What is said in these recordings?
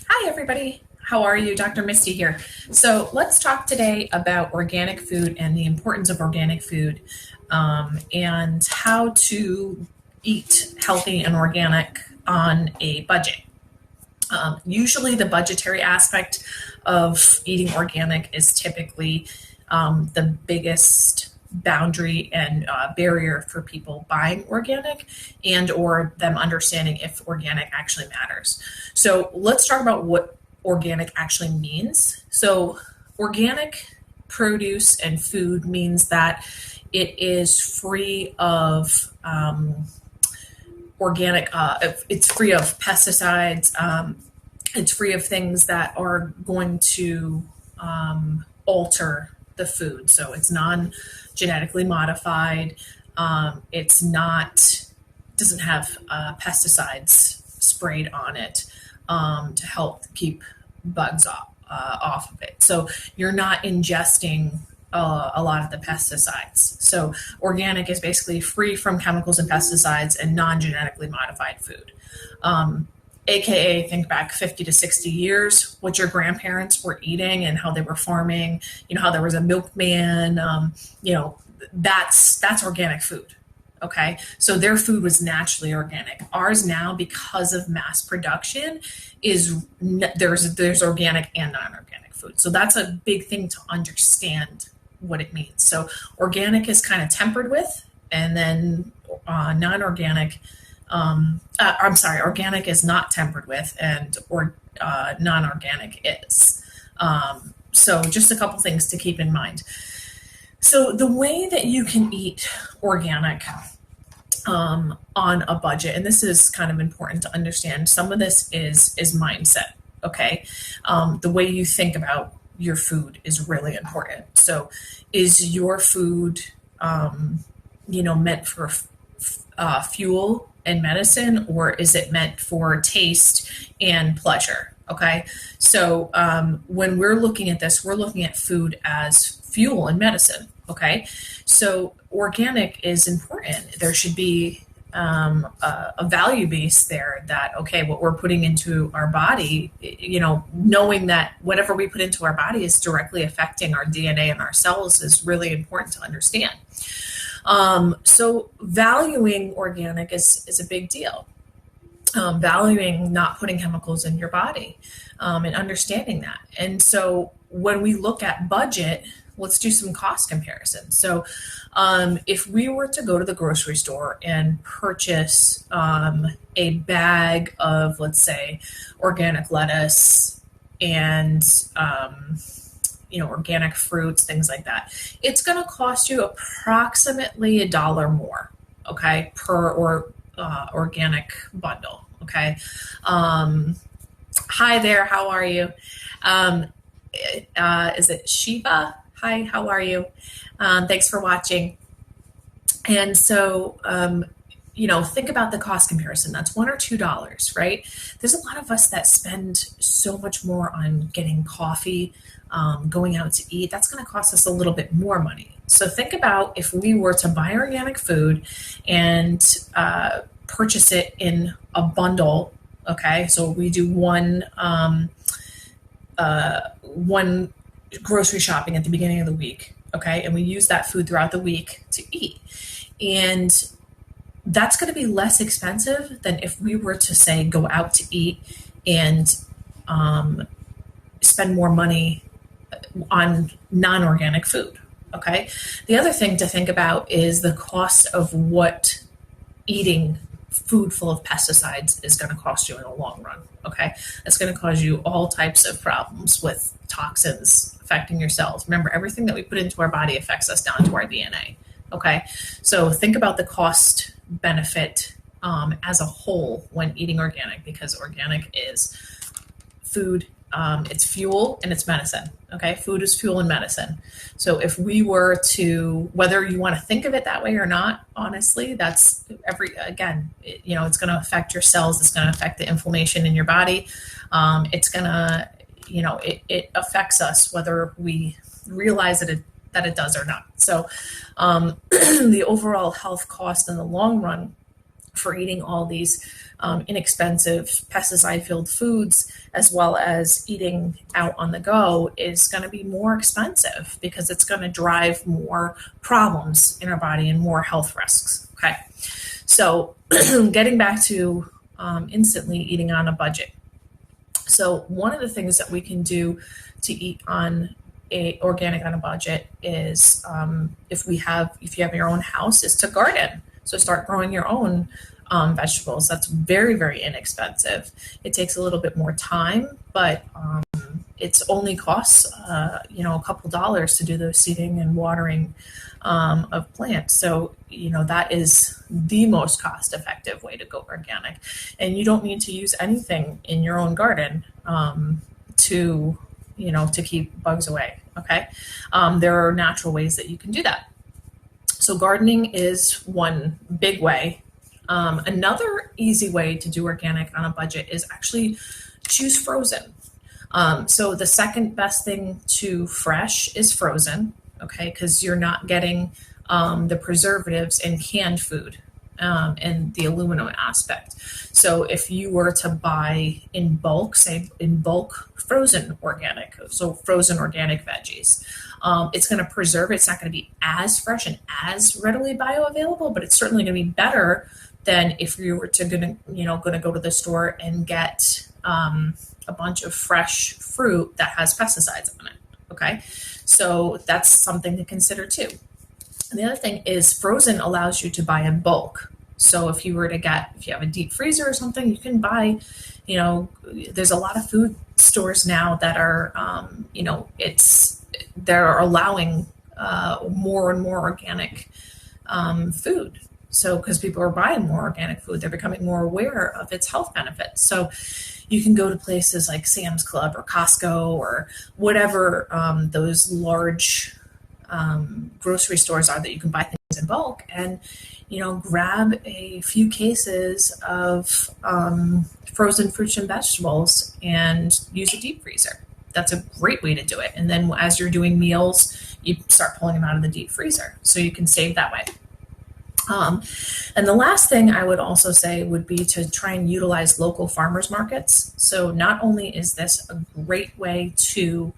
Hi, everybody. How are you? Dr. Misty here. So let's talk today about organic food and the importance of organic food and how to eat healthy and organic on a budget. Usually, the budgetary aspect of eating organic is typically the biggest boundary and barrier for people buying organic and or them understanding if organic actually matters. So let's talk about what organic actually means. So organic produce and food means that it is free of organic, it's free of pesticides, it's free of things that are going to alter the food. So it's non-genetically modified. It's not doesn't have pesticides sprayed on it to help keep bugs off of it. So you're not ingesting a lot of the pesticides. So organic is basically free from chemicals and pesticides and non-genetically modified food. AKA, think back 50 to 60 years, what your grandparents were eating and how they were farming, how there was a milkman, that's organic food. Okay. So their food was naturally organic. Ours now, because of mass production, there's organic and non-organic food. So that's a big thing to understand what it means. So organic is kind of tempered with, and then non-organic organic is not tempered with, and non-organic is. So just a couple things to keep in mind. So the way that you can eat organic on a budget, and this is kind of important to understand, some of this is mindset. Okay, the way you think about your food is really important. So, is your food, meant for fuel and medicine, or is it meant for taste and pleasure? Okay. So when we're looking at this, we're looking at food as fuel and medicine. Okay. So organic is important. There should be a value base there that, okay, what we're putting into our body, knowing that whatever we put into our body is directly affecting our DNA and our cells is really important to understand. So valuing organic is a big deal. Valuing not putting chemicals in your body and understanding that. And so when we look at budget, let's do some cost comparison. So if we were to go to the grocery store and purchase a bag of, let's say, organic lettuce and organic fruits, things like that, it's going to cost you approximately $1 more, okay, per organic bundle. Okay. Hi there. How are you? Is it Shiva? Hi, how are you? Thanks for watching. And so, think about the cost comparison. That's $1 or $2, right? There's a lot of us that spend so much more on getting coffee, going out to eat. That's going to cost us a little bit more money. So think about if we were to buy organic food and purchase it in a bundle. Okay, so we do one grocery shopping at the beginning of the week. Okay, and we use that food throughout the week to eat, and that's going to be less expensive than if we were to say go out to eat and spend more money on non-organic food. Okay, the other thing to think about is the cost of what eating food full of pesticides is going to cost you in the long run. Okay, it's going to cause you all types of problems with toxins affecting your cells. Remember, everything that we put into our body affects us down to our DNA. Okay, so think about the cost benefit as a whole when eating organic, because organic is food. It's fuel and it's medicine. Okay, food is fuel and medicine. So if we were to, whether you want to think of it that way or not, honestly, that's it's going to affect your cells. It's going to affect the inflammation in your body. It's going to, it affects us whether we realize that it does or not. So the overall health cost in the long run for eating all these inexpensive pesticide-filled foods, as well as eating out on the go, is going to be more expensive because it's going to drive more problems in our body and more health risks. Okay, so getting back to instantly eating on a budget. So one of the things that we can do to eat on organic on a budget is if you have your own house, is to garden. So start growing your own vegetables. That's very, very inexpensive. It takes a little bit more time, but it's only costs a couple dollars to do the seeding and watering of plants. So that is the most cost effective way to go organic, and you don't need to use anything in your own garden to keep bugs away. Okay, there are natural ways that you can do that. So gardening is one big way. Another easy way to do organic on a budget is actually choose frozen. So the second best thing to fresh is frozen, okay, because you're not getting the preservatives in canned food and the aluminum aspect. So if you were to buy in bulk, say in bulk frozen organic, so frozen organic veggies, it's going to preserve it. It's not going to be as fresh and as readily bioavailable, but it's certainly going to be better than if you were to going to go to the store and get a bunch of fresh fruit that has pesticides on it. Okay, so that's something to consider too. And the other thing is frozen allows you to buy in bulk. So if you have a deep freezer or something, you can buy, there's a lot of food stores now that are, they're allowing more and more organic food. So because people are buying more organic food, they're becoming more aware of its health benefits. So you can go to places like Sam's Club or Costco or whatever those large grocery stores are that you can buy things in bulk, and grab a few cases of frozen fruits and vegetables and use a deep freezer. That's a great way to do it. And then as you're doing meals, you start pulling them out of the deep freezer so you can save that way. And the last thing I would also say would be to try and utilize local farmers markets. So not only is this a great way to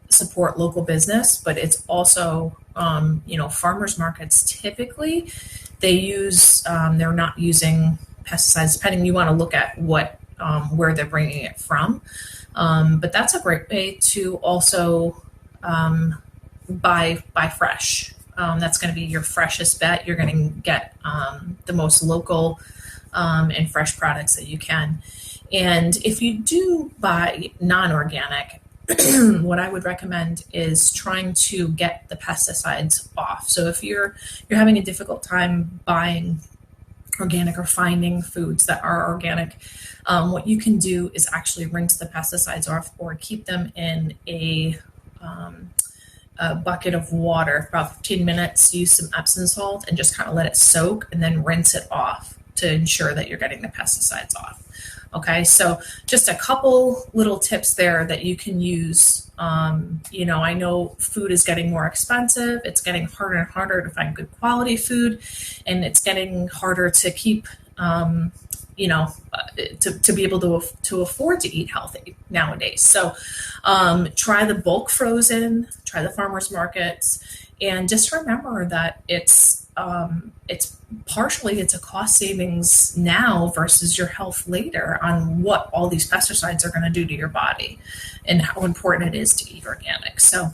support local business, but it's also, farmers markets typically they're not using pesticides, depending, you want to look at where they're bringing it from. But that's a great way to also buy fresh. That's going to be your freshest bet. You're going to get the most local and fresh products that you can. And if you do buy non-organic, what I would recommend is trying to get the pesticides off. So if you're having a difficult time buying organic or finding foods that are organic, what you can do is actually rinse the pesticides off or keep them in a bucket of for about 15 minutes, use some Epsom salt and just kind of let it soak and then rinse it off to ensure that you're getting the pesticides off. Okay, so just a couple little tips there that you can use. I know food is getting more expensive. It's getting harder and harder to find good quality food, and it's getting harder to keep, to be able to afford to eat healthy nowadays. So try the bulk frozen, try the farmers markets, and just remember that it's a cost savings now versus your health later on what all these pesticides are going to do to your body and how important it is to eat organic. So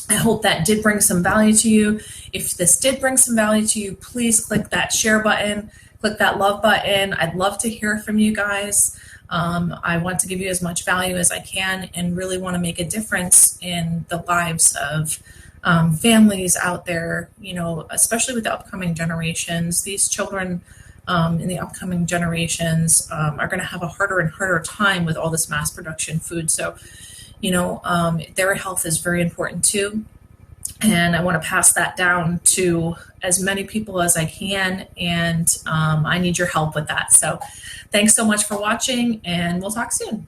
I hope that did bring some value to you. If this did bring some value to you, please click that share button, click that love button. I'd love to hear from you guys. I want to give you as much value as I can and really want to make a difference in the lives of families out there, especially with the upcoming generations. These children in the upcoming generations are going to have a harder and harder time with all this mass production food. So, their health is very important too. And I want to pass that down to as many people as I can. And I need your help with that. So thanks so much for watching, and we'll talk soon.